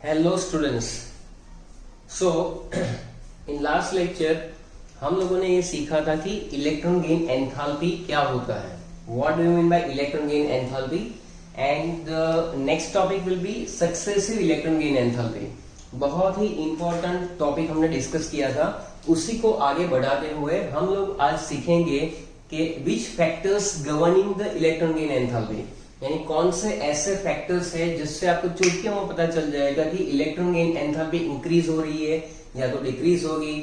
Hello students. So in last lecture हम लोगों ने ये सीखा था कि इलेक्ट्रॉन गेन एंथैल्पी क्या होता है, what do you mean by electron gain enthalpy, and the next topic will be successive electron gain enthalpy. बहुत ही इंपॉर्टेंट टॉपिक हमने डिस्कस किया था, उसी को आगे बढ़ाते हुए हम लोग आज सीखेंगे कि विच factors governing the electron gain enthalpy, यानी कौन से ऐसे फैक्टर्स है जिससे आपको चुटकियों में पता चल जाएगा कि इलेक्ट्रॉन गेन एंथैल्पी इंक्रीज हो रही है या तो डिक्रीज होगी,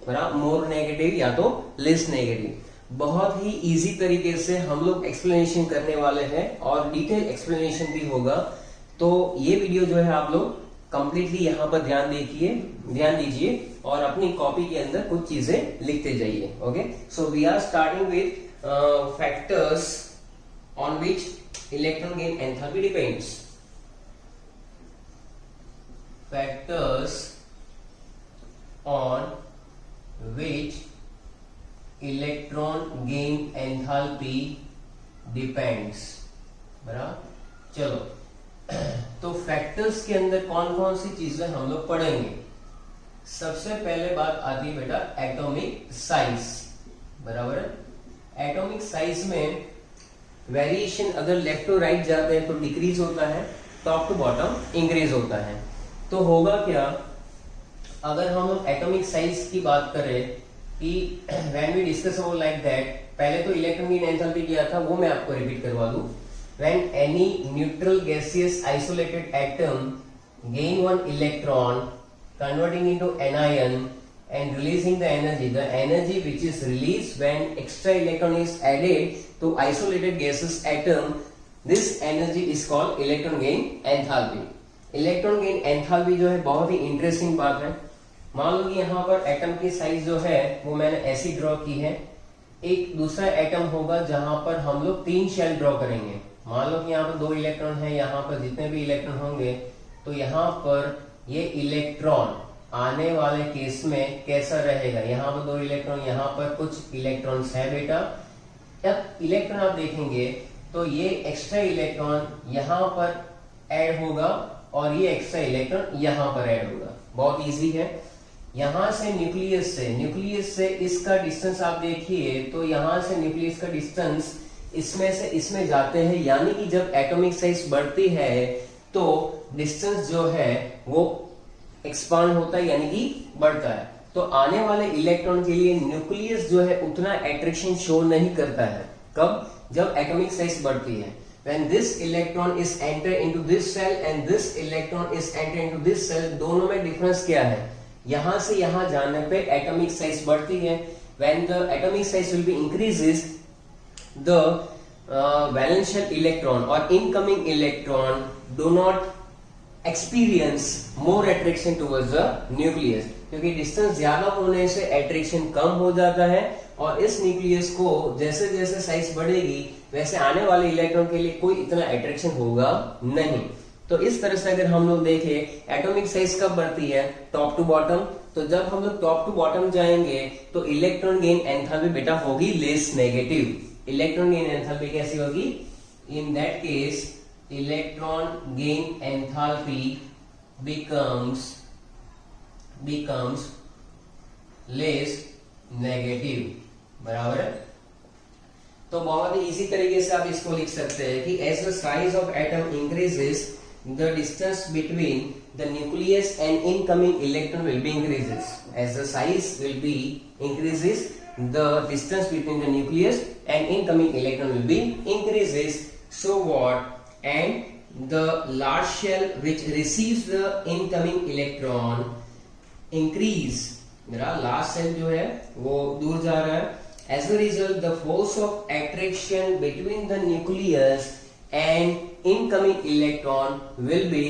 बराबर, मोर नेगेटिव या तो लेस नेगेटिव। बहुत ही इजी तरीके से हम लोग एक्सप्लेनेशन करने वाले हैं और डिटेल एक्सप्लेनेशन भी होगा। तो ये वीडियो जो है आप लोग कंप्लीटली यहाँ पर ध्यान दीजिए और अपनी कॉपी के अंदर कुछ चीजें लिखते जाइए। Okay, so we are starting with factors on which electron gain enthalpy depends. Factors on which electron gain enthalpy depends. बराबर, चलो तो फैक्टर्स के अंदर कौन कौन सी चीजें हम लोग पढ़ेंगे। सबसे पहले बात आती है बेटा एटॉमिक साइज। बराबर है, एटॉमिक साइज में वेरिएशन अगर लेफ्ट टू राइट जाते हैं तो डिक्रीज होता है, टॉप टू बॉटम इंक्रीज होता है। तो होगा क्या, अगर हम लोग एटॉमिक साइज की बात करें कि when we discuss about like that, पहले तो इलेक्ट्रॉन गेन एंथैल्पी किया था वो मैं आपको रिपीट करवा दूं। When any neutral gaseous isolated atom gain one electron converting into anion and releasing the energy which is released when extra electron is added to isolated gaseous atom, this energy is called electron gain enthalpy. electron gain enthalpy जो है बहुत ही interesting बात है। मान लो कि यहाँ पर atom की साइज जो है वो मैंने ऐसी ड्रॉ की है। एक दूसरा एटम होगा जहां पर हम लोग 3 शेल ड्रॉ करेंगे। मान लो कि यहाँ पर 2 इलेक्ट्रॉन है, यहाँ पर जितने भी इलेक्ट्रॉन होंगे तो यहाँ पर ये इलेक्ट्रॉन आने वाले केस में कैसा रहेगा। यहाँ पर 2 इलेक्ट्रॉन, यहाँ पर कुछ इलेक्ट्रॉन्स है बेटा। जब इलेक्ट्रॉन आप देखेंगे तो ये एक्स्ट्रा इलेक्ट्रॉन यहाँ पर ऐड होगा और ये एक्स्ट्रा इलेक्ट्रॉन यहाँ पर ऐड होगा। बहुत इजी है। यहाँ से न्यूक्लियस से इसका डिस्टेंस आप देखिए तो यहाँ से न्यूक्लियस का डिस्टेंस इसमें से इसमें जाते हैं, यानी कि जब एटॉमिक साइज बढ़ती है तो डिस्टेंस जो है वो एक्सपांड होता है, यानी कि बढ़ता है। तो आने वाले इलेक्ट्रॉन के लिए न्यूक्लियस जो है उतना अट्रैक्शन शो नहीं करता है। कब? जब एटॉमिक साइज बढ़ती है। When this electron is enter into this cell and this electron is enter into this cell, दोनों में डिफरेंस क्या है? यहां से यहां जाने पे एटॉमिक साइज बढ़ती है। When the atomic size will be increases, the valential electron or incoming electron do not experience more attraction towards the nucleus, क्योंकि डिस्टेंस ज्यादा होने से अट्रैक्शन कम हो जाता है और इस न्यूक्लियस को जैसे जैसे साइज बढ़ेगी वैसे आने वाले इलेक्ट्रॉन के लिए कोई इतना अट्रैक्शन होगा नहीं। तो इस तरह से अगर हम लोग देखें एटॉमिक साइज कब बढ़ती है, टॉप टू बॉटम। तो जब हम लोग टॉप टू बॉटम जाएंगे तो इलेक्ट्रॉन गेन एंथैल्पी बेटा होगी less negative. Electron gain enthalpy कैसी होगी? इन that case electron gain enthalpy becomes less negative। बराबर है। तो बहुत ही इजी तरीके से आप इसको लिख सकते हैं कि as the size of atom increases, the distance between the nucleus and incoming electron will be increases. As the size will be increases, the distance between the nucleus and incoming electron will be increases. So what? And the large shell which receives the incoming electron increase, मेरा large shell जो है वो दूर जा रहा है। As a result, the force of attraction between the nucleus and incoming electron will be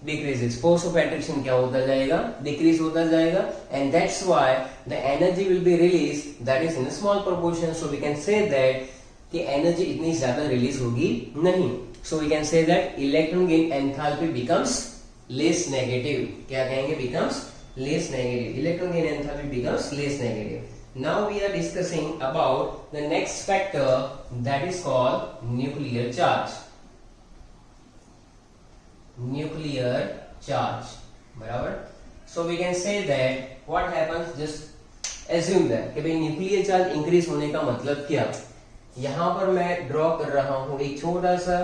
decreases. Force of attraction क्या होता जाएगा? Decrease होता जाएगा, and that's why the energy will be released, that is in a small proportion. So we can say that कि energy इतनी ज्यादा release होगी नहीं। So we can say that electron gain enthalpy becomes less negative. क्या कहेंगे? Becomes less negative. Electron gain enthalpy becomes less negative. Now we are discussing about the next factor, that is called nuclear charge. Nuclear charge। बराबर। So we can say that what happens, just assume that कि भाई nuclear charge increase होने का मतलब क्या। यहां पर मैं ड्रॉ कर रहा हूं एक छोटा सा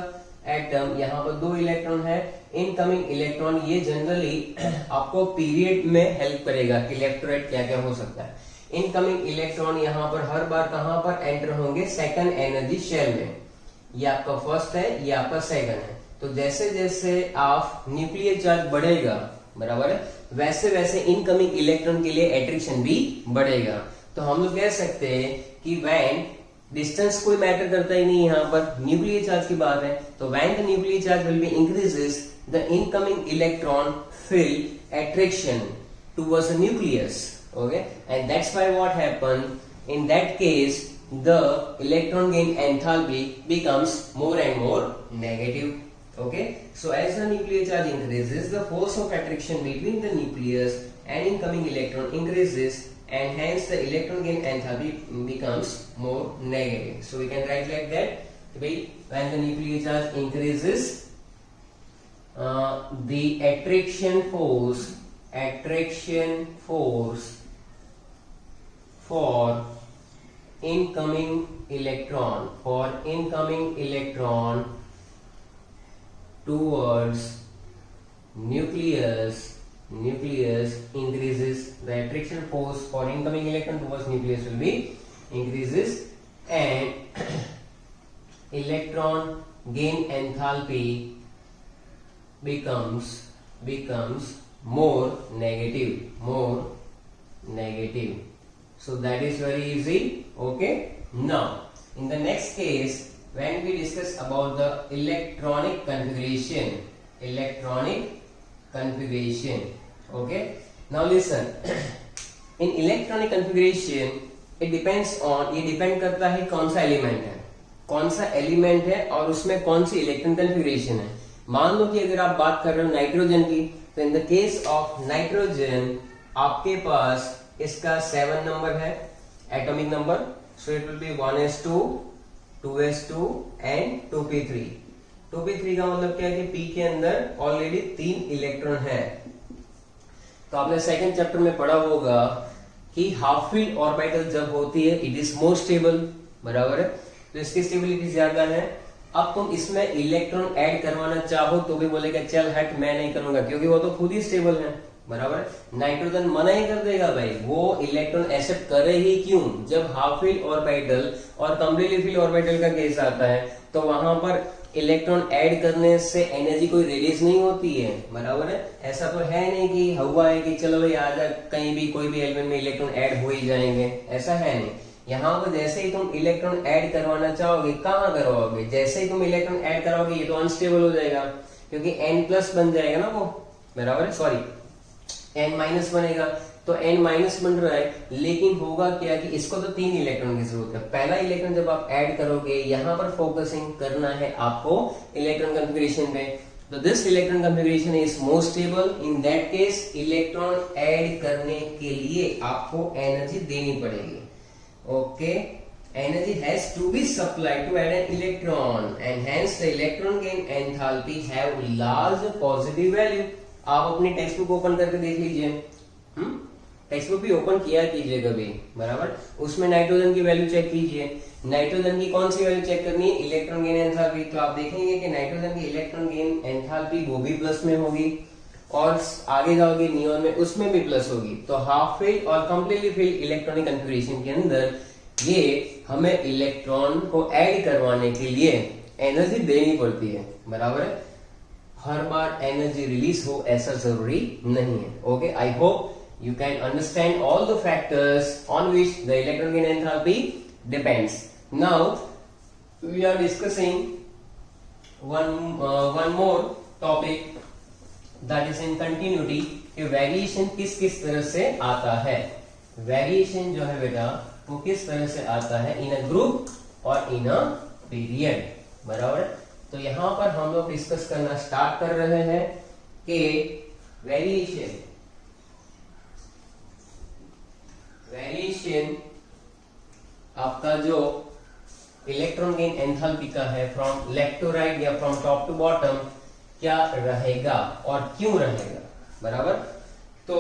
एटम, यहां पर 2 इलेक्ट्रॉन है, इनकमिंग इलेक्ट्रॉन। ये जनरली आपको पीरियड में हेल्प करेगा कि लेफ्ट राइट क्या क्या हो सकता है। इनकमिंग इलेक्ट्रॉन यहाँ पर हर बार कहां पर एंटर होंगे, सेकंड एनर्जी शेल में। ये आपका फर्स्ट है, ये आपका सेकंड है। तो जैसे जैसे आप न्यूक्लियर चार्ज बढ़ेगा, बराबर है, वैसे वैसे इनकमिंग इलेक्ट्रॉन के लिए एट्रैक्शन भी बढ़ेगा। तो हम लोग कह सकते हैं कि व्हेन डिस्टेंस कोई मैटर करता ही नहीं, यहाँ पर न्यूक्लियर चार्ज की बात है, तो when the nuclear charge will be increases the incoming electron feel attraction towards the nucleus, okay, and that's why what happened in that case, the electron gain enthalpy becomes more and more negative. Okay, so as the nuclear charge increases, the force of attraction between the nucleus and incoming electron increases, and hence the electron gain enthalpy becomes more negative. So we can write like that, when the nuclear charge increases, the attraction force for incoming electron towards nucleus increases. The attraction force for incoming electron towards nucleus will be increases, and electron gain enthalpy becomes more negative. So that is very easy. Okay, now in the next case, when we discuss about the electronic configuration, okay, now listen. In electronic configuration, it depends on, ये depend करता है कौन सा element है और उसमें कौन सी electron configuration है। मान लो कि अगर आप बात कर रहे हो नाइट्रोजन की, तो in the case of nitrogen आपके पास इसका 7 नंबर है atomic number, so it will be 1s2, 2s2 and 2p3। 2p3 का मतलब क्या है कि p के अंदर ऑलरेडी 3 इलेक्ट्रॉन है। तो आपने सेकंड चैप्टर में पढ़ा होगा कि हाफ फील्ड ऑर्बिटल जब होती है, इट इज मोर स्टेबल, बराबर है, तो इसकी स्टेबिलिटी ज्यादा है। अब तुम इसमें इलेक्ट्रॉन ऐड करवाना चाहो तो भी बोलेगा चल हट, मैं नहीं करूंगा, क्योंकि वो तो खुद ही स्टेबल है, बराबर। नाइट्रोजन मना ही कर देगा भाई, वो इलेक्ट्रॉन एक्सेप्ट करे ही क्यों। जब हाफ फील्ड ऑर्बिटल और कंप्लीटली फील्ड ऑर्बिटल का केस आता है, तो वहां पर इलेक्ट्रॉन ऐड करने से एनर्जी कोई रिलीज नहीं होती है, बराबर है। ऐसा तो है नहीं कि हुआ है कि चलो भाई आजा कहीं भी कोई भी एलिमेंट में इलेक्ट्रॉन ऐड हो ही जाएंगे, ऐसा है नहीं। यहाँ पर जैसे ही तुम इलेक्ट्रॉन ऐड करवाना चाहोगे, कहाँ करवाओगे, जैसे ही तुम इलेक्ट्रॉन ऐड कराओगे ये तो अनस्टेबल हो जाएगा, क्योंकि n+ बन जाएगा ना वो, बराबर है, सॉरी n- बनेगा, तो n- बन रहा है। लेकिन होगा क्या कि इसको तो 3 इलेक्ट्रॉन की जरूरत है। पहला इलेक्ट्रॉन जब आप ऐड करोगे, यहाँ पर फोकसिंग करना है आपको इलेक्ट्रॉन कन्फिगरेशन पे, तो this electron configuration is more stable. In that case electron add करने के लिए आपको एनर्जी देनी पड़ेगी। Okay, energy has to be supplied to add an electron, and hence the electron gain enthalpy have large positive value. आप अपनी text book open करके देख लीजिए, टेक्स्ट बुक भी ओपन किया कीजिए कभी, बराबर। उसमें नाइट्रोजन की वैल्यू चेक कीजिए। नाइट्रोजन की कौन सी वैल्यू चेक करनी है, इलेक्ट्रॉन गेन एंथैल्पी। तो आप देखेंगे कि नाइट्रोजन की इलेक्ट्रॉन गेन एंथैल्पी वो भी प्लस में होगी, और आगे जाओगे नियोन में, उसमें भी प्लस होगी। तो हाफ फील्ड और कंप्लीटली फील्ड इलेक्ट्रॉनिक कन्फिगरेशन के अंदर ये हमें इलेक्ट्रॉन को ऐड करवाने के लिए एनर्जी देनी पड़ती है, बराबर है। हर बार एनर्जी रिलीज हो ऐसा जरूरी नहीं है। Okay, I hope you can understand all the factors on which the electron gain enthalpy depends. Now we are discussing one more topic, that is in continuity, कि वेरिएशन किस किस तरह से आता है। वेरिएशन जो है बेटा वो किस तरह से आता है, इन अ ग्रुप और इन अ पीरियड, बराबर। तो यहां पर हम लोग डिस्कस करना स्टार्ट कर रहे हैं कि वेरिएशन आपका जो इलेक्ट्रॉन गेन एंथैल्पी का है फ्रॉम लेफ्ट टू राइट या फ्रॉम टॉप टू बॉटम क्या रहेगा और क्यों रहेगा। बराबर। तो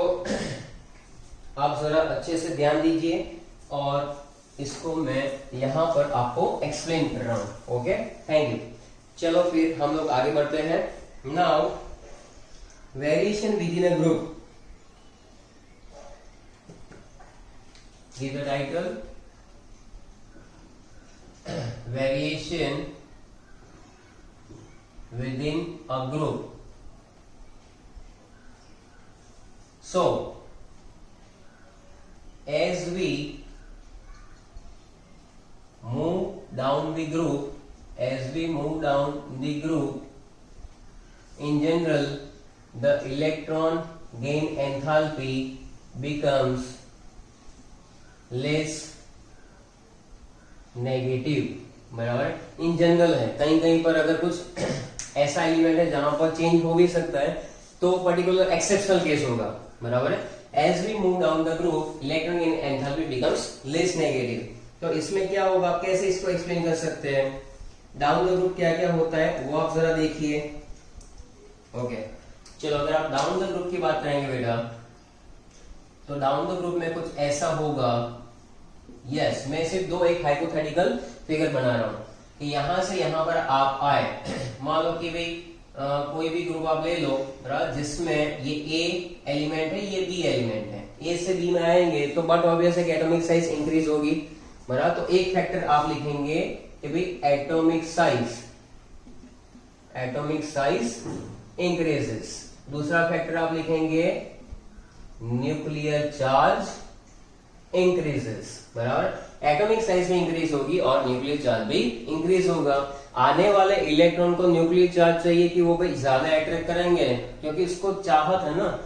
आप जरा अच्छे से ध्यान दीजिए और इसको मैं यहां पर आपको एक्सप्लेन कर रहा हूं। Okay, thank you. चलो फिर हम लोग आगे बढ़ते हैं। Now variation with in a group, give the title variation with in a group. So, as we move down the group, in general, the electron gain enthalpy becomes less negative, बराबर। In general है, कहीं कहीं पर अगर कुछ ऐसा element है जहां पर चेंज हो भी सकता है तो पर्टिकुलर एक्सेप्शनल केस होगा, बराबर है। As we move down the group electron in enthalpy becomes less negative. तो इसमें क्या होगा, आप कैसे इसको एक्सप्लेन कर सकते हैं? डाउन द ग्रुप क्या क्या होता है वो आप जरा देखिए। ओके, चलो अगर आप डाउन द ग्रुप की बात करेंगे बेटा, तो डाउन द ग्रुप में कुछ ऐसा होगा। यस, मैं सिर्फ दो एक हाइपोथेटिकल फिगर बना रहा हूं कि यहां से यहां पर आप आए। मान लो कि भाई कोई भी ग्रुप आप ले लो जिसमें ये ए एलिमेंट है, ये बी एलिमेंट है। ए से बी में आएंगे तो बट ऑब्वियस है कि एटॉमिक साइज इंक्रीज होगी, बराबर। तो एक फैक्टर आप लिखेंगे कि भाई एटॉमिक साइज इंक्रीजेस। दूसरा फैक्टर आप लिखेंगे न्यूक्लियर चार्ज इंक्रीजेस, बराबर। एटॉमिक साइज भी इंक्रीज होगी और न्यूक्लियर चार्ज भी इंक्रीज होगा। आने वाले इलेक्ट्रॉन को न्यूक्लियर चार्ज चाहिए कि वो भाई ज्यादा अट्रैक्ट करेंगे, क्योंकि इसको चाहत है ना,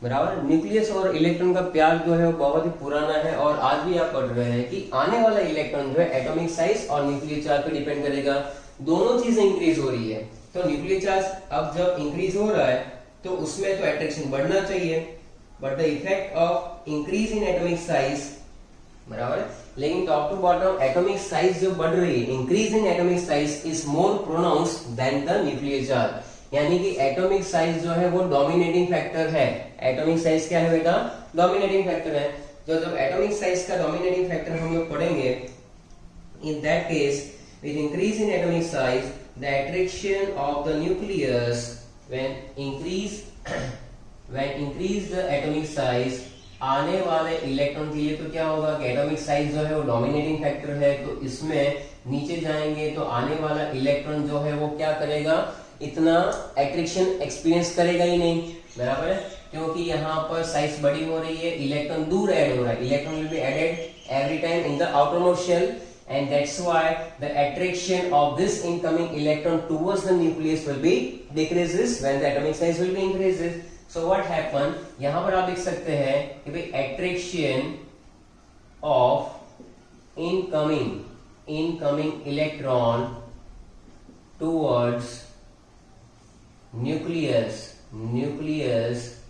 बराबर। न्यूक्लियस और इलेक्ट्रॉन का प्यार जो है वो बहुत ही पुराना है और आज भी आप पढ़ रहे हैं कि आने वाला इलेक्ट्रॉन जो है एटॉमिक साइज और न्यूक्लियर चार्ज पे डिपेंड करेगा। दोनों चीजें इंक्रीज हो रही है, तो न्यूक्लियर चार्ज अब जब इंक्रीज हो रहा है तो उसमें तो अट्रैक्शन बढ़ना चाहिए, but the effect of increase in atomic size, बराबर। लेकिन top to bottom atomic size जो बढ़ रही है, increase in atomic size is more pronounced than the nuclear charge. यानी कि एटॉमिक साइज जो है वो डोमिनेटिंग फैक्टर है। एटॉमिक साइज क्या है बेटा? डोमिनेटिंग फैक्टर है। तो जब एटॉमिक साइज का डोमिनेटिंग फैक्टर हम लोग पढ़ेंगे, in that case with increase in atomic size the attraction of the nucleus when increase the atomic size, आने वाले इलेक्ट्रॉन के लिए तो क्या होगा कि एटॉमिक साइज जो है वो डोमिनेटिंग फैक्टर है। तो इसमें नीचे जाएंगे तो आने वाला इलेक्ट्रॉन जो है वो क्या करेगा, इतना अट्रैक्शन एक्सपीरियंस करेगा ही नहीं, बराबर है। क्योंकि यहाँ पर साइज बड़ी हो रही है, इलेक्ट्रॉन दूर ऐड हो रहा है। Electron will be added every time in the outermost shell and that's why the attraction of this incoming electron towards the nucleus will be decreases when the atomic size will be increases. So what happen, यहां पर आप लिख सकते हैं कि भाई attraction of incoming electron towards nucleus,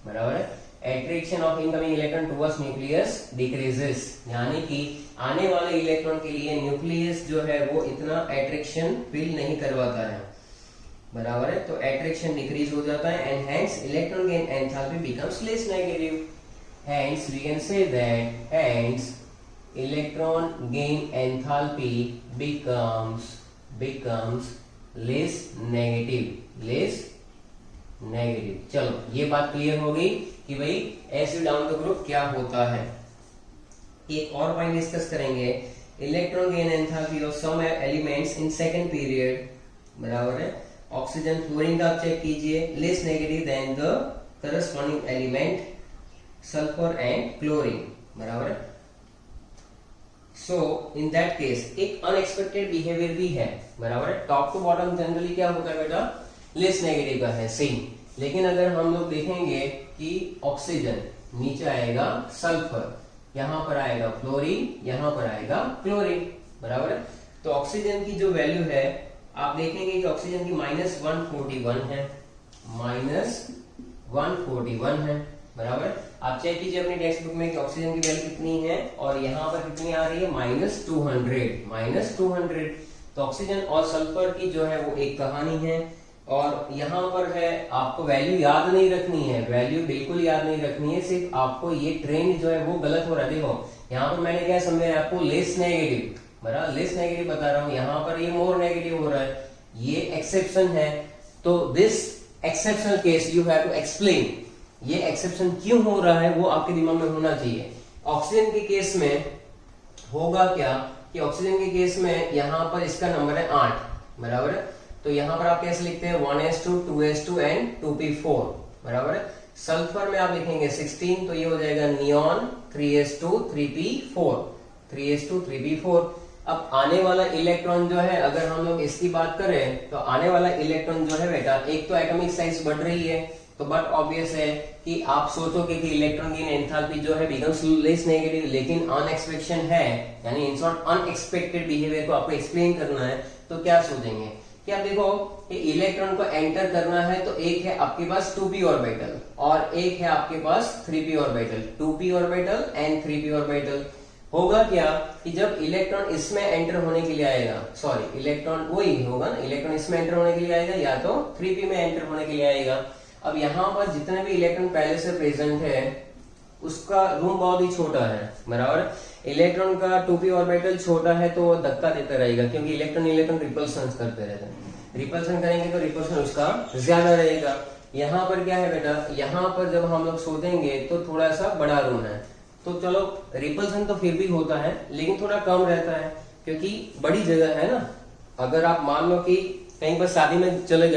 बराबर है। attraction of incoming electron towards nucleus decreases, यानी कि आने वाले इलेक्ट्रॉन के लिए न्यूक्लियस जो है वो इतना अट्रैक्शन फील नहीं करवाता है, बराबर है। तो अट्रैक्शन डिक्रीज हो जाता है and hence electron gain enthalpy becomes less negative. Hence we can say that hence electron gain enthalpy becomes less negative. चलो ये बात क्लियर हो गई कि भाई एसिड डाउन द ग्रुप क्या होता है। एक और पॉइंट डिस्कस करेंगे, electron gain enthalpy of some elements in second period, बराबर है। ऑक्सीजन फ्लोरीन का आप चेक कीजिए, less negative than the corresponding element sulphur and chlorine, बराबर है। सो इन दैट केस एक अनएक्सपेक्टेड बिहेवियर भी है, बराबर है। टॉप टू बॉटम जनरली क्या होता है बेटा, लेस नेगेटिव का है सेम। लेकिन अगर हम लोग देखेंगे कि ऑक्सीजन नीचे आएगा सल्फर, यहां पर आएगा फ्लोरीन, यहां पर आएगा क्लोरीन, बराबर है। तो ऑक्सीजन की जो वैल्यू है आप देखेंगे कि ऑक्सीजन की -141 है, -141 है, बराबर। आप चेक कीजिए अपनी टेक्स्ट बुक में कि ऑक्सीजन की वैल्यू कितनी है और यहाँ पर कितनी आ रही है, -200। तो ऑक्सीजन और सल्फर की जो है वो एक कहानी है और यहाँ पर है आपको वैल्यू याद नहीं रखनी है, वैल्यू बिल्कुल याद नहीं रखनी है, सिर्फ आपको ये ट्रेंड जो है वो गलत हो रहा है। देखो यहाँ पर मैंने क्या समझाया आपको, लेस नेगेटिव, बराबर लेस नेगेटिव बता रहा हूँ, यहाँ पर ये मोर नेगेटिव हो रहा है, ये एक्सेप्शन है। तो this exceptional case you have to explain, ये एक्सेप्शन क्यों हो रहा है वो आपके दिमाग में होना चाहिए। ऑक्सीजन के केस में होगा क्या कि ऑक्सीजन के केस में यहाँ पर इसका नंबर है 8, बराबर है। तो यहाँ पर आप कैसे लिखते हैं 1s2 2s2 एंड 2p4, बराबर है। सल्फर में आप लिखेंगे 16, तो ये हो जाएगा neon 3s2 3p4, 3s2 3p4। अब आने वाला इलेक्ट्रॉन जो है, अगर हम लोग इसकी बात करें तो आने वाला इलेक्ट्रॉन जो है बेटा, एक तो एटॉमिक साइज बढ़ रही है, तो बट ऑब्वियस है कि आप सोचोगे कि इलेक्ट्रॉन की एंथैल्पी जो है बिकम्स लेस नेगेटिव, लेकिन अनएक्सपेक्टेड है, यानी इन शॉर्ट अनएक्सपेक्टेड बिहेवियर को आपको एक्सप्लेन करना है। तो क्या सोचेंगे कि आप देखो कि इलेक्ट्रॉन को एंटर करना है, तो एक है आपके पास 2p ऑर्बिटल और एक है आपके पास 3p orbital, 2p orbital and 3p orbital. होगा क्या कि जब इलेक्ट्रॉन इसमें एंटर होने के लिए आएगा, सॉरी इलेक्ट्रॉन वही होगा ना, इलेक्ट्रॉन इसमें एंटर होने के लिए आएगा या तो 3p में एंटर होने के लिए आएगा। अब यहाँ पर जितने भी इलेक्ट्रॉन पहले से प्रेजेंट है उसका रूम बहुत ही छोटा है, बराबर। इलेक्ट्रॉन का 2p ऑर्बिटल छोटा है तो वो धक्का देता रहेगा, क्योंकि इलेक्ट्रॉन इलेक्ट्रॉन रिपल्सन करते रहते हैं, रिपल्सन करेंगे तो रिपल्सन उसका ज्यादा रहेगा। यहाँ पर क्या है बेटा, यहाँ पर जब हम लोग सोचेंगे तो थोड़ा सा बड़ा रूम है, तो चलो रिपल्सन तो फिर भी होता है लेकिन थोड़ा कम रहता है, क्योंकि बड़ी जगह है ना। अगर आप मान लो कि कहीं पर शादी में चले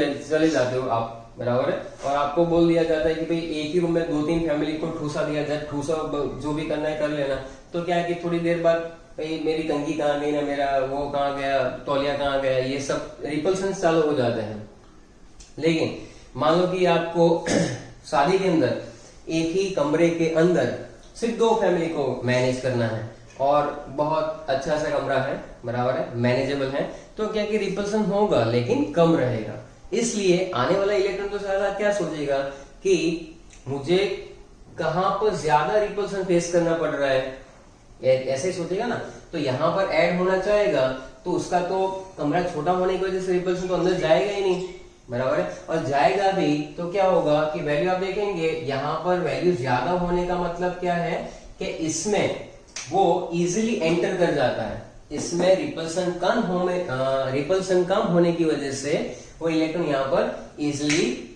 जाते हो आप, बराबर है, और आपको बोल दिया जाता है कि भाई एक ही रूम में 2-3 फैमिली को ठूसा दिया जाए, ठूसा जो भी करना है कर लेना, तो क्या है कि थोड़ी देर बाद भाई मेरी कंघी कहाँ गई ना, मेरा वो कहाँ गया, तौलिया कहाँ गया, ये सब रिपल्सन चालू हो जाते हैं। लेकिन मान लो कि आपको शादी के अंदर एक ही कमरे के अंदर सिर्फ 2 फैमिली को मैनेज करना है और बहुत अच्छा सा कमरा है, बराबर है, मैनेजेबल है, तो क्या कि रिपल्सन होगा लेकिन कम रहेगा। इसलिए आने वाला इलेक्ट्रॉन तो ज्यादा क्या सोचेगा कि मुझे कहां पर ज्यादा रिपल्सन फेस करना पड़ रहा है, ऐसे ही सोचेगा ना। तो यहाँ पर ऐड होना चाहेगा तो उसका तो कमरा छोटा होने की वजह से रिपल्सन तो अंदर जाएगा ही नहीं, बराबर है। और जाएगा भी तो क्या होगा कि वैल्यू आप देखेंगे यहाँ पर वैल्यू ज्यादा होने का मतलब क्या है कि इसमें वो इजीली एंटर कर जाता है, इसमें रिपल्सन कम होने की वजह से वो इलेक्ट्रॉन यहाँ पर इजीली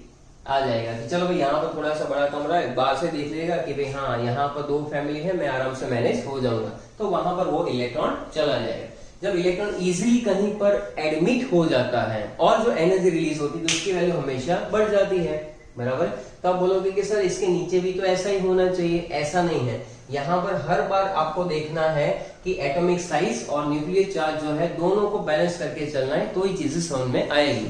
आ जाएगा कि चलो भाई यहाँ पर थोड़ा सा बड़ा कमरा है, बाहर से देख लेगा कि भाई हाँ यहाँ पर 2 फैमिली है, मैं आराम से मैनेज हो जाऊंगा, तो वहां पर वो इलेक्ट्रॉन चला जाएगा। जब इलेक्ट्रॉन इजीली कहीं पर एडमिट हो जाता है और जो एनर्जी रिलीज होती है तो उसकी वैल्यू हमेशा बढ़ जाती है, बराबर। तो आप बोलोगे कि सर इसके नीचे भी तो ऐसा ही होना चाहिए, ऐसा नहीं है। यहाँ पर हर बार आपको देखना है कि एटॉमिक साइज और न्यूक्लियर चार्ज जो है दोनों को बैलेंस करके चलना है, तो ही चीजें समझ में आएगी।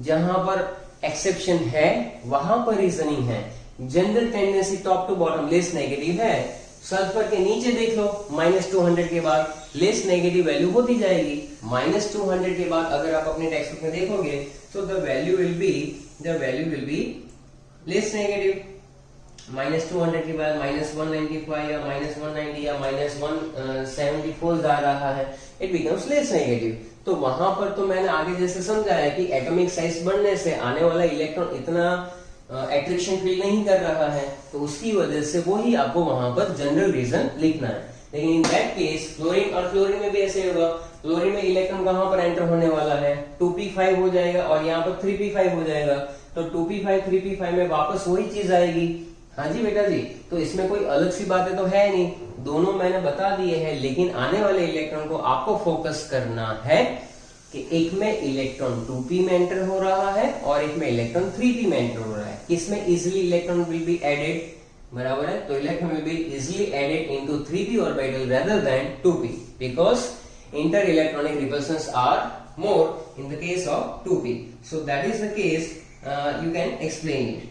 जहां पर एक्सेप्शन है वहां पर रीजनिंग है। General tendency top to bottom less negative है। सल्फर के नीचे देख लो -200 के बाद लेस नेगेटिव वैल्यू होती जाएगी। -200 के बाद अगर आप अपने टेक्स्ट बुक में देखोगे तो the value will be less negative. -200 के बाद -195 या -190 या -174 जा रहा है, इट बिकम्स लेस नेगेटिव। तो वहां पर तो मैंने आगे जैसे समझाया कि एटॉमिक साइज बढ़ने से आने वाला इलेक्ट्रॉन इतना एट्रैक्शन फील नहीं कर रहा है, तो उसकी वजह से वही आपको वहां पर जनरल रीजन लिखना है। लेकिन इन दैट केस क्लोरीन और फ्लोरीन में भी ऐसे होगा। फ्लोरीन में इलेक्ट्रॉन कहां पर एंटर होने वाला है, 2p5 हो जाएगा और यहाँ पर 3p5 हो जाएगा, तो 2p5 3p5 में वापस वही चीज आएगी। हाँ जी बेटा जी, तो इसमें कोई अलग सी बातें तो है नहीं, दोनों मैंने बता दिए हैं। लेकिन आने वाले इलेक्ट्रॉन को आपको फोकस करना है कि एक में इलेक्ट्रॉन 2p में एंटर हो रहा है और एक में इलेक्ट्रॉन 3p में एंटर हो रहा है। इसमें easily electron will be added, बराबर है, तो electron will be easily added into 3p orbital rather than 2p because inter-electronic repulsions are more in the case of 2p. So that is the case, you can explain it.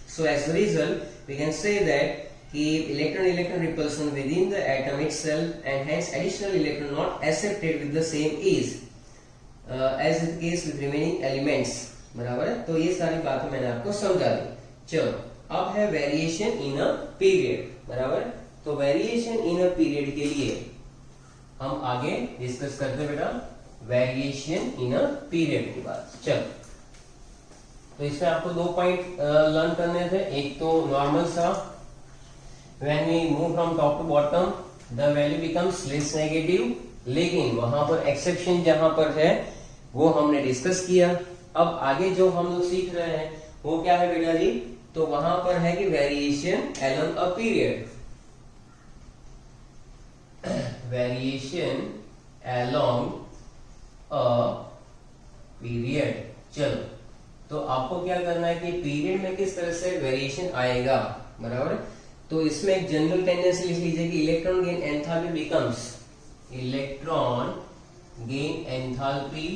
So as a result, we can say that कि electron-electron repulsion within the atom itself and hence additional electron not accepted with the same ease as the case with remaining elements, बराबर है। तो ये सारी बातें मैंने आपको समझा दी। चलो अब है वेरिएशन इन अ पीरियड, बराबर। तो वेरिएशन इन अ पीरियड के लिए हम आगे डिस्कस करते हैं बेटा वेरिएशन इन अ पीरियड की बात। चलो तो इसमें आपको 2 पॉइंट लर्न करने थे। एक तो नॉर्मल सा, when we move from top to bottom the value becomes less negative, लेकिन वहां पर एक्सेप्शन जहां पर है वो हमने डिस्कस किया। अब आगे जो हम लोग सीख रहे हैं वो क्या है बेटा जी, तो वहां पर है कि variation along a period, variation along a period. चलो, तो आपको क्या करना है कि पीरियड में किस तरह से वेरिएशन आएगा, बराबर। तो इसमें एक जनरल टेंडेंसी लिख लीजिए कि electron gain enthalpy becomes, electron gain enthalpy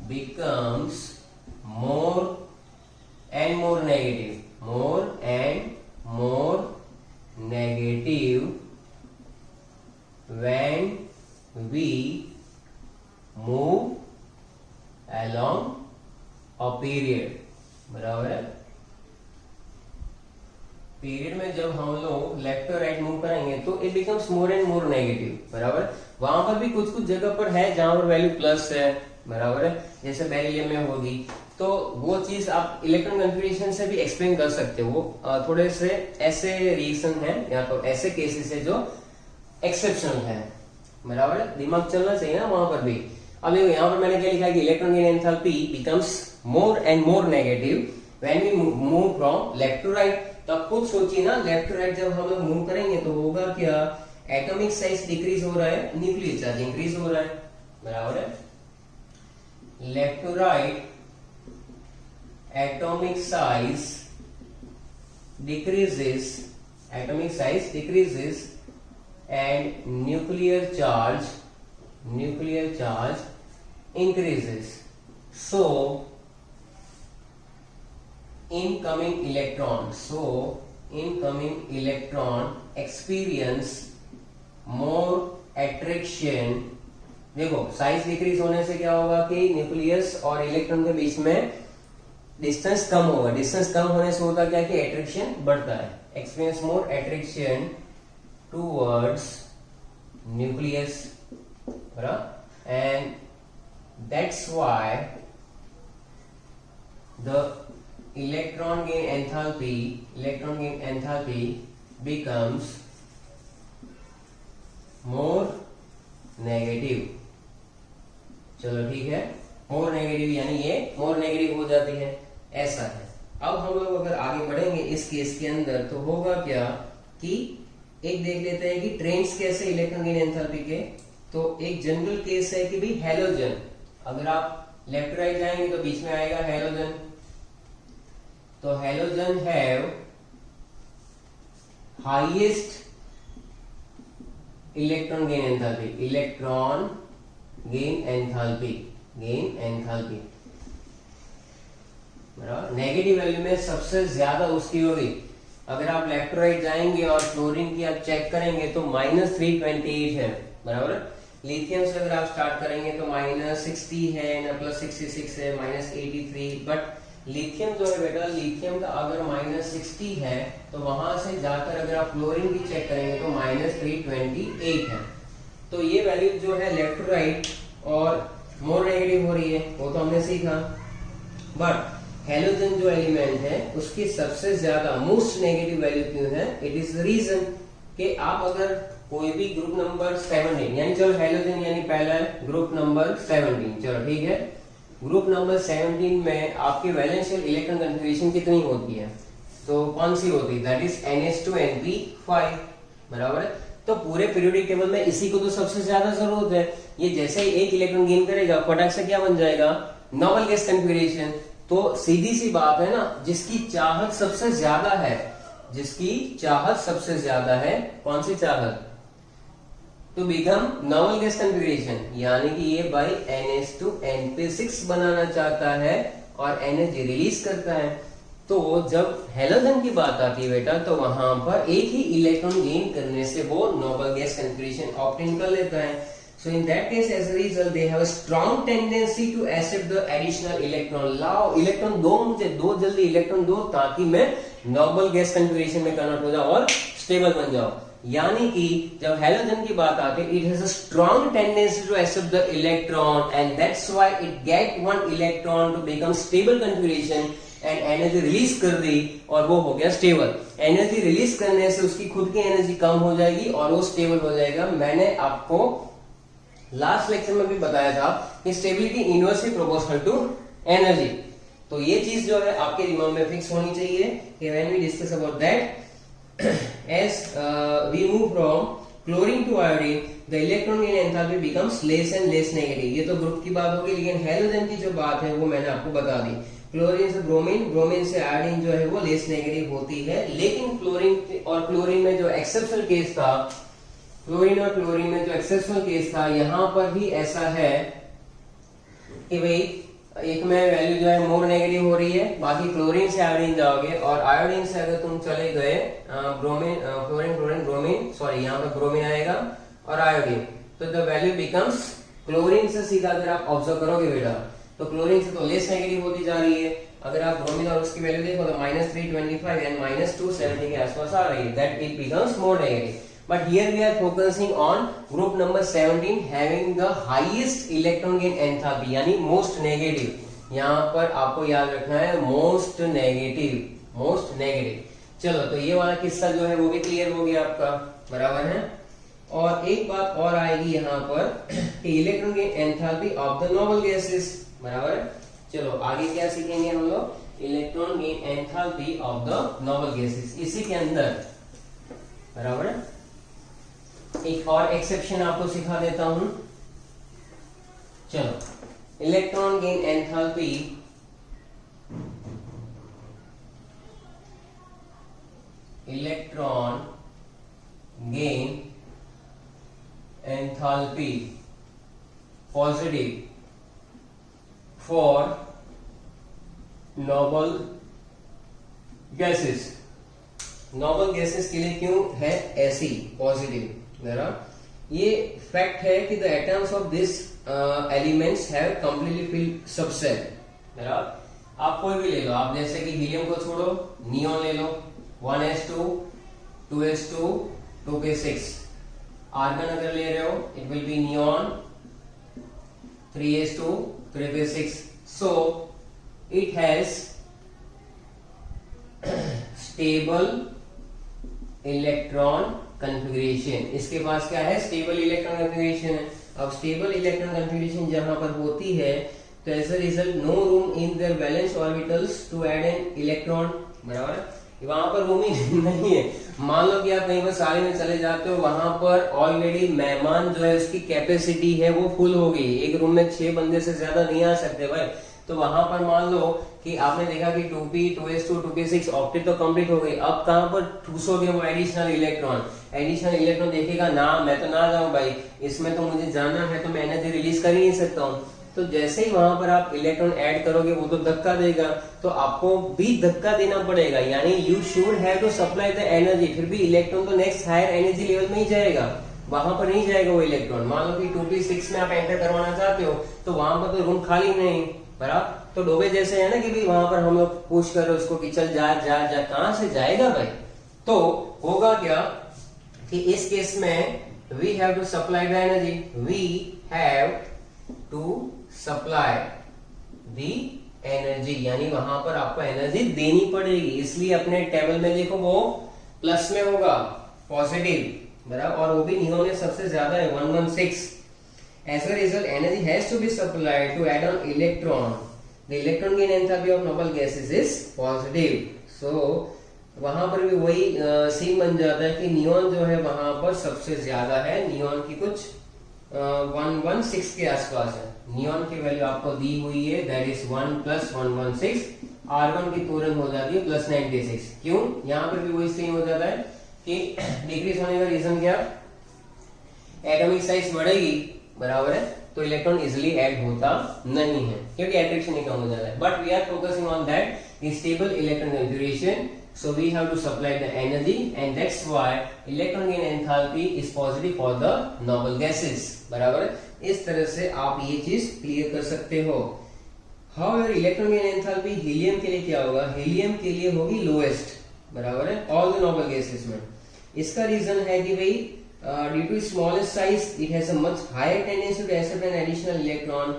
becomes more and more negative, more and more negative when we move along a period, बराबर है। पीरियड में जब हम लोग लेफ्ट और राइट मूव करेंगे तो it becomes more and more negative, बराबर। वहां पर भी कुछ कुछ जगह पर है जहां पर वैल्यू प्लस है, बराबर है, जैसे बेरिलियम में होगी। तो वो चीज आप इलेक्ट्रॉन कन्फिगरेशन से भी एक्सप्लेन कर सकते हो। थोड़े से ऐसे रिएक्शन है या तो ऐसे केसेस है जो एक्सेप्शनल है, बराबर है, दिमाग चलना चाहिए ना वहां पर भी। अब यहाँ पर मैंने क्या लिखा है कि electron gain enthalpy becomes more and more negative when we move from left to right. तो आप खुद सोचिए ना, लेफ्ट टू राइट जब हम लोग मूव करेंगे तो होगा क्या, एटॉमिक साइज डिक्रीज हो रहा है, न्यूक्लियर चार्ज इंक्रीज हो रहा है, बराबर है। Left to right atomic size decreases, atomic size decreases and nuclear charge increases. So incoming electron experience more attraction। देखो साइज डिक्रीज होने से क्या होगा कि न्यूक्लियस और इलेक्ट्रॉन के बीच में डिस्टेंस कम होगा। डिस्टेंस कम होने से होता क्या कि एट्रैक्शन बढ़ता है, experience more attraction towards nucleus, बराबर। And that's why the electron gain enthalpy becomes more negative. चलो ठीक है, मोर नेगेटिव यानी ये मोर नेगेटिव हो जाती है, ऐसा है। अब हम लोग अगर आगे बढ़ेंगे इस केस के अंदर तो होगा क्या कि एक देख लेते हैं कि ट्रेंड्स कैसे इलेक्ट्रॉन गेन एंथैल्पी के। तो एक जनरल केस है कि भाई हैलोजन, अगर आप लेफ्ट राइट जाएंगे तो बीच में आएगा हैलोजन। तो halogen have highest electron gain enthalpy, electron gain enthalpy बराबर। नेगेटिव वैल्यू में सबसे ज्यादा उसकी होगी। अगर आप लेफ्ट राइट जाएंगे और फ्लोरीन की आप चेक करेंगे तो -328 है, बराबर। लिथियम से अगर आप स्टार्ट करेंगे तो -60 है ना, +66 है, -83। बट लिथियम जो है बेटा, लिथियम का अगर -60 है तो वहां से जाकर अगर आप फ्लोरीन की चेक करेंगे तो -328 है। तो ये वैल्यू जो है लेफ्ट राइट और मोर नेगेटिव हो रही है, वो तो हमने सीखा। बट हैलोजन जो एलिमेंट है उसकी सबसे ज्यादा मोस्ट नेगेटिव वैल्यू क्यों है? इट इज द रीजन कि आप अगर कोई भी ग्रुप नंबर 17 यानी चलो हैलोजन यानी पहला है ग्रुप नंबर 17, चलो ठीक है। ग्रुप नंबर 17 में आपकी वैलेंशियल इलेक्ट्रॉन कन्फिगरेशन कितनी होती है? तो कौन सी होती है? दैट इज NH2Np5, बराबर है। तो पूरे पीरियोडिक टेबल में इसी को तो सबसे ज्यादा जरूरत है। ये जैसे ही एक इलेक्ट्रॉन गेन करेगा फटाक से क्या बन जाएगा? Nobel gas configuration. तो सीधी सी बात है ना, जिसकी चाहत सबसे ज्यादा है, जिसकी चाहत सबसे ज्यादा है, कौन सी चाहत? To become noble gas configuration, यानी कि ये बाई NH2Np6 बनाना चाहता है और एनर्जी रिलीज करता है। तो जब हैलोजन की बात आती है बेटा, तो वहां पर एक ही इलेक्ट्रॉन गेन करने से वो नोबल गैस कन्फिगरेशन ऑब्टेन कर लेता है। So in that case, as a result, they have a strong tendency to accept the additional electron. लाओ इलेक्ट्रॉन दो, मुझे दो, जल्दी इलेक्ट्रॉन दो ताकि मैं नोबल गैस कन्फिगरेशन में कन्वर्ट हो जाऊं और स्टेबल बन जाऊं। यानी कि जब हैलोजन की बात आती है, it has a strong tendency to accept the electron and that's why it get one electron to become stable configuration and energy release कर दी और वो हो गया स्टेबल। एनर्जी रिलीज करने से उसकी खुद की एनर्जी कम हो जाएगी और वो स्टेबल हो जाएगा। मैंने आपको लास्ट लेक्चर में भी बताया था कि stability inversely proportional to energy. तो ये चीज जो है आपके दिमाग में फिक्स होनी चाहिए कि when we discuss about that as we move from chlorine to iodine the electron gain enthalpy becomes less and less negative. ये तो ग्रुप की बात होगी, लेकिन हैलोजन की जो बात है वो मैंने आपको बता दी। क्लोरीन से ब्रोमीन, ब्रोमीन से आयोडीन जो है वो लेस नेगेटिव होती है। लेकिन क्लोरीन में जो एक्सेप्शनल केस था, क्लोरीन और क्लोरीन में जो एक्सेप्शनल केस था, यहां पर भी ऐसा है कि भाई एक में वैल्यू जो है मोर नेगेटिव हो रही है, बाकी क्लोरीन से आयोडीन जाओगे और आयोडीन से अगर तुम चले गए bromine, chlorine chlorine bromine, sorry यहाँ पे ब्रोमीन आएगा और आयोडीन, तो द वैल्यू बिकम्स, क्लोरीन से सीधा अगर आप ऑब्जर्व करोगे बेटा तो क्लोरीन से तो लेस नेगेटिव होती जा रही है। अगर आप ब्रोमीन और उसकी वैल्यू देखो तो -325 एंड -270 के आसपास आ रही है, that it becomes more negative. But here we are focusing on group number 17 having the highest electron gain enthalpy, यानी most negative। यहाँ पर आपको याद रखना है most negative, most negative। चलो तो ये वाला किस्सा जो है वो भी क्लियर हो गया आपका, बराबर है। और एक बात और आएगी यहाँ पर कि electron gain enthalpy of the noble gases, बराबर है। चलो आगे क्या सीखेंगे हम लोग, electron gain enthalpy of the noble gases. इसी के अंदर, बराबर है, एक और एक्सेप्शन आपको सिखा देता हूं। चलो, electron gain enthalpy positive for noble gases. Noble gases के लिए क्यों है ऐसी पॉजिटिव, ये फैक्ट है कि the atoms of this elements have completely filled subshell. आप कोई भी ले लो, आप जैसे कि हीलियम को छोड़ो, नियोन ले लो, 1s2 2s2 2p6। आर्गन अगर ले रहे हो it will be neon 3s2 3p6। So it has stable electron configuration. इसके पास क्या है, स्टेबल इलेक्ट्रॉन कॉन्फ़िगरेशन है। अब स्टेबल इलेक्ट्रॉन कॉन्फ़िगरेशन जहां पर होती है तो as a result no room in their valence orbitals to add an electron, बराबर है। वहां पर रूम ही नहीं है। मान लो कि आप कहीं पर सारे में चले जाते हो, वहां पर ऑलरेडी मेहमान जो है उसकी कैपेसिटी है वो फुल हो गई, एक रूम में 6 बंदे से ज्यादा नहीं आ सकते भाई। तो वहां पर मान लो कि आपने देखा कि 2p 2s2 2p6 ऑक्टेट तो कंप्लीट हो गई, अब कहां पर ठूसोगे वो एडिशनल इलेक्ट्रॉन। एडिशनल इलेक्ट्रॉन देखेगा ना, मैं तो ना जाऊं भाई, इसमें तो मुझे जाना है, तो मैं एनर्जी रिलीज कर ही नहीं सकता हूं। तो जैसे ही वहां पर आप इलेक्ट्रॉन ऐड करोगे वो तो धक्का देगा, तो आपको भी धक्का देना पड़ेगा, यानी you should have to supply the energy. फिर भी इलेक्ट्रॉन तो नेक्स्ट हायर एनर्जी लेवल में ही जाएगा, वहां पर नहीं जाएगा वो इलेक्ट्रॉन। मान लो कि 2p6 में आप एंटर करवाना चाहते हो तो वहां पर तो रूम खाली नहीं, बराबर। तो डोबे जैसे है ना कि भाई वहां पर हम लोग पुश कर रहे उसको कि चल जा जा जा, कहां से जाएगा भाई। तो होगा क्या कि इस केस में we have to supply the energy, we have to supply the energy, यानी वहां पर आपको एनर्जी देनी पड़ेगी। इसलिए अपने टेबल में देखो वो प्लस में होगा, पॉजिटिव, बराबर, और वो भी नियोन में सबसे ज्यादा है 116। As a result, energy has to be supplied to add on electron. The electron gain enthalpy of noble gases is positive. So वहां पर भी वही सीन बन जाता है कि नियोन जो है वहां पर सबसे ज्यादा है, नियोन की कुछ 116 के आसपास है। नियोन की वैल्यू आपको दी हुई है, दैट इज 1 + 116। आर्गन की तुरंत हो जाती है +96। क्यों, यहाँ पर भी वही सीन हो जाता है कि डिक्रीज होने का रीजन क्या, एटॉमिक साइज बढ़ेगी, बराबर है, तो इलेक्ट्रॉन इजिली ऐड होता नहीं है क्योंकि एट्रैक्शन ही कम हो जाता है। But we are focusing on that stable electron configuration, so we have to supply the energy and that's why electron gain enthalpy is positive for the noble gases, बराबर है। इस तरह से आप ये चीज क्लियर कर सकते हो। However electron gain enthalpy helium के लिए क्या होगा, हीलियम के लिए होगी लोएस्ट, बराबर है, ऑल द नोबल गैसेस में। इसका रीजन है कि भाई due to smallest size it has a much higher tendency to accept an additional electron,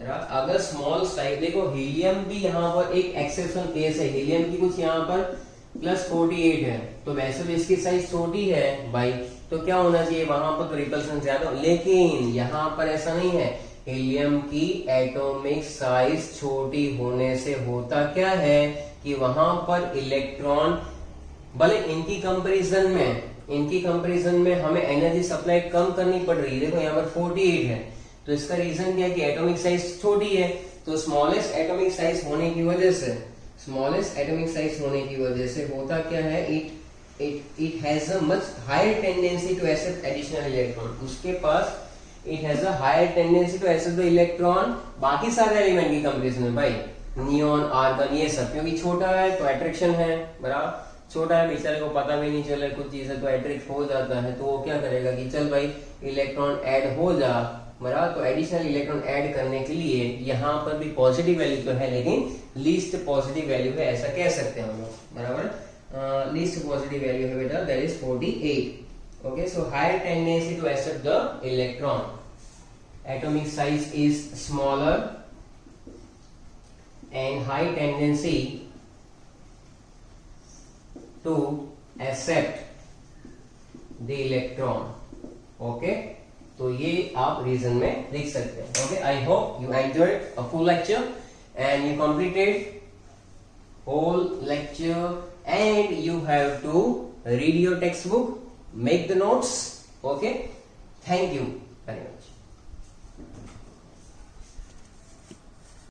अगर स्मॉल साइज, देखो हीलियम भी यहाँ पर एक एक्सेप्शनल केस है, हीलियम की कुछ यहाँ पर +48 है, तो वैसे भी इसकी साइज छोटी है भाई, तो क्या होना चाहिए वहां पर तो रिपल्सन ज्यादा, लेकिन यहाँ पर ऐसा नहीं है। हीलियम की एटॉमिक साइज छोटी होने से होता क्या है कि वहां पर इलेक्ट्रॉन, भले इनकी कंपैरिजन में हमें एनर्जी सप्लाई कम करनी पड़ रही है, देखो यहाँ पर 48 है, तो इसका रीजन क्या है कि एटॉमिक साइज छोटी है, तो स्मॉलेस्ट एटॉमिक साइज होने की वजह से होता क्या है, it has a much higher tendency to accept additional electron, उसके पास it has a higher tendency to accept the electron बाकी सारे एलिमेंट की कंपैरिजन में भाई, नियॉन, आर्गन, ये सब, क्योंकि छोटा है तो अट्रैक्शन है, बराबर, छोटा है बेचारे को पता भी नहीं चले कुछ चीज है तो अट्रैक्ट हो जाता है, तो वो क्या करेगा कि चल भाई इलेक्ट्रॉन ऐड हो जा, बराबर, तो एडिशनल इलेक्ट्रॉन ऐड करने के लिए यहाँ पर भी पॉजिटिव वैल्यू तो है लेकिन लीस्ट पॉजिटिव वैल्यू है, ऐसा कह सकते हैं हम लोग, बराबर, लीस्ट पॉजिटिव वैल्यू है बेटा, that is 48। Okay, so higher tendency to accept the electron, atomic size is smaller and high tendency to accept the electron. Okay, तो ये आप रीजन में लिख सकते हैं. Okay, I hope you enjoyed a full lecture and you completed whole lecture and you have to read your textbook, make the notes. Okay, thank you very much.